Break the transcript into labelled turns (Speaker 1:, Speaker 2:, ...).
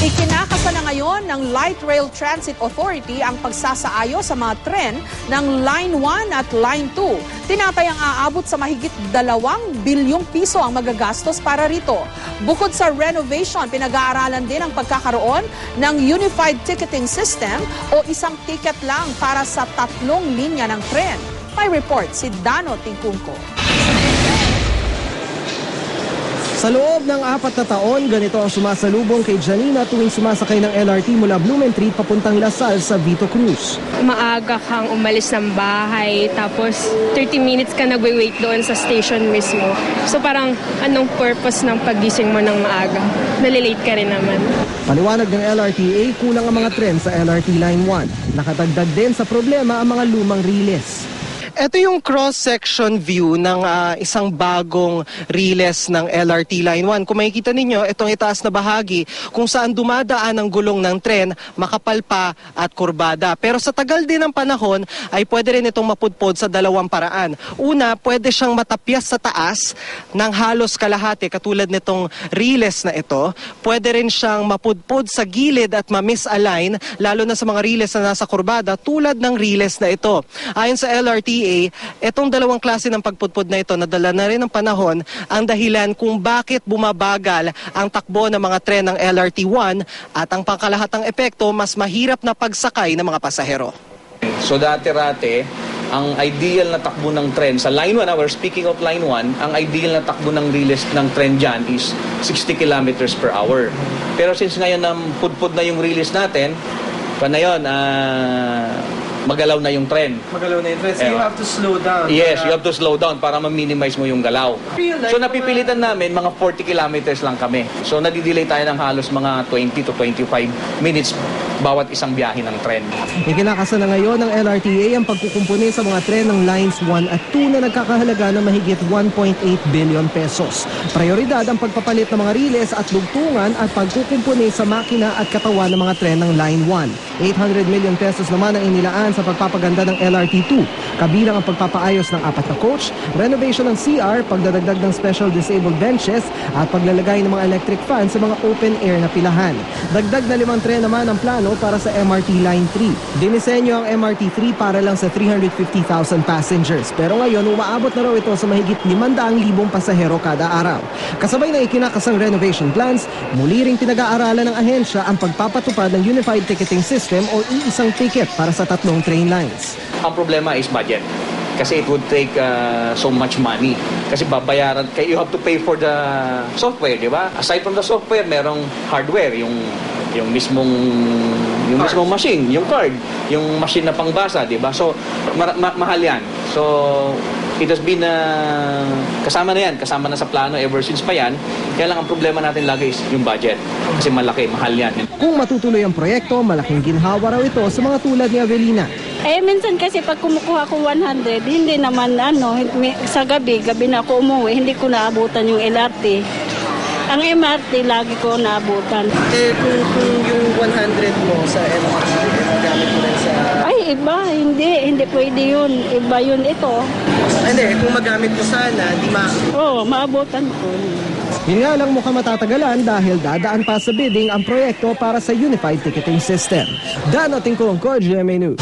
Speaker 1: Ikinakasa na ngayon ng Light Rail Transit Authority ang pagsasaayo sa mga tren ng Line 1 at Line 2. Tinatayang aabot sa mahigit 2 bilyong piso ang magagastos para rito. Bukod sa renovation, pinag-aaralan din ang pagkakaroon ng Unified Ticketing System o isang ticket lang para sa 3 linya ng tren. May report si Dano Tingkungko.
Speaker 2: Sa loob ng 4 na taon, ganito ang sumasalubong kay Janina tuwing sumasakay ng LRT mula Blumentritt papuntang Lasal sa Vito Cruz.
Speaker 3: Maaga kang umalis ng bahay, tapos 30 minutes ka nagwe-wait doon sa station mismo. So parang anong purpose ng pagising mo ng maaga? Nalilate ka rin naman.
Speaker 2: Paliwanag ng LRTA, kulang ang mga tren sa LRT Line 1. Nakadagdag din sa problema ang mga lumang riles. Ito yung cross-section view ng isang bagong riles ng LRT Line 1. Kung makikita ninyo, itong itaas na bahagi kung saan dumadaan ang gulong ng tren, makapal pa at kurbada. Pero sa tagal din ng panahon ay pwede rin itong mapudpod sa 2 paraan. Una, pwede siyang matapyas sa taas ng halos kalahati katulad nitong riles na ito. Pwede rin siyang mapudpod sa gilid at ma-misalign lalo na sa mga riles na nasa kurbada tulad ng riles na ito. Ayon sa LRTA, itong 2 klase ng pagpudpod na ito nadala na rin ng panahon ang dahilan kung bakit bumabagal ang takbo ng mga tren ng LRT1 at ang pangkalahatang epekto mas mahirap na pagsakay ng mga pasahero.
Speaker 4: So dati-rate, ang ideal na takbo ng tren sa Line 1, we're speaking of Line 1, ang ideal na takbo ng riles ng tren dyan is 60 kilometers per hour. Pero since ngayon pudpod na yung riles natin, paano yun, magalaw na yung tren.
Speaker 2: Magalaw na yung tren, so you have to slow down.
Speaker 4: Yes, you have to slow down para ma-minimize mo yung galaw. So napipilitan namin, mga 40 kilometers lang kami. So nadidelay tayo ng halos mga 20 to 25 minutes bawat isang biyahe ng tren.
Speaker 2: Ikinakasa na ngayon ng LRTA ang pagkukumpuni sa mga tren ng Lines 1 at 2 na nagkakahalaga ng mahigit 1.8 billion pesos. Prioridad ang pagpapalit ng mga riles at lugtungan at pagkukumpuni sa makina at katawan ng mga tren ng Line 1. 800 million pesos naman ang inilaan sa pagpapaganda ng LRT2. Kabilang ang pagpapaayos ng 4 na coach, renovation ng CR, pagdadagdag ng special disabled benches at paglalagay ng mga electric fans sa mga open air na pilahan. Dagdag na 5 tren naman ang plano para sa MRT Line 3. Dinisenyo ang MRT 3 para lang sa 350,000 passengers. Pero ngayon, umaabot na raw ito sa mahigit 500,000 pasahero kada araw. Kasabay ng ikinakasang renovation plans, muli ring pinag-aaralan ng ahensya ang pagpapatupad ng Unified Ticketing System o iisang ticket para sa 3 train lines.
Speaker 4: Ang problema is budget. Kasi it would take so much money. Kasi babayaran, you have to pay for the software, di ba? Aside from the software, merong hardware, yung mismong machine, yung card, yung machine na pangbasa, di ba? So mahal yan. So it has been kasama na sa plano ever since pa yan. Kaya lang ang problema natin lagi is yung budget. Kasi malaki, mahal yan.
Speaker 2: Kung matutuloy ang proyekto, malaking ginhawa raw ito sa mga tulad ni Avelina.
Speaker 5: Minsan kasi pag kumukuha ko 100, hindi naman sa gabi na ako umuwi, hindi ko naabutan yung LRT. Ang MRT, lagi ko naabutan.
Speaker 2: Kung yung 100 mo sa LRT, gamit mo rin sa...
Speaker 5: Ay, iba. Hindi pwede yun. Iba yun ito.
Speaker 2: Hindi, kung magamit mo sana, di
Speaker 5: Oo, maabutan ko.
Speaker 2: Yun nga lang mukhang matatagalan dahil dadaan pa sa bidding ang proyekto para sa Unified Ticketing System. Dano Tingkungko, GMA News.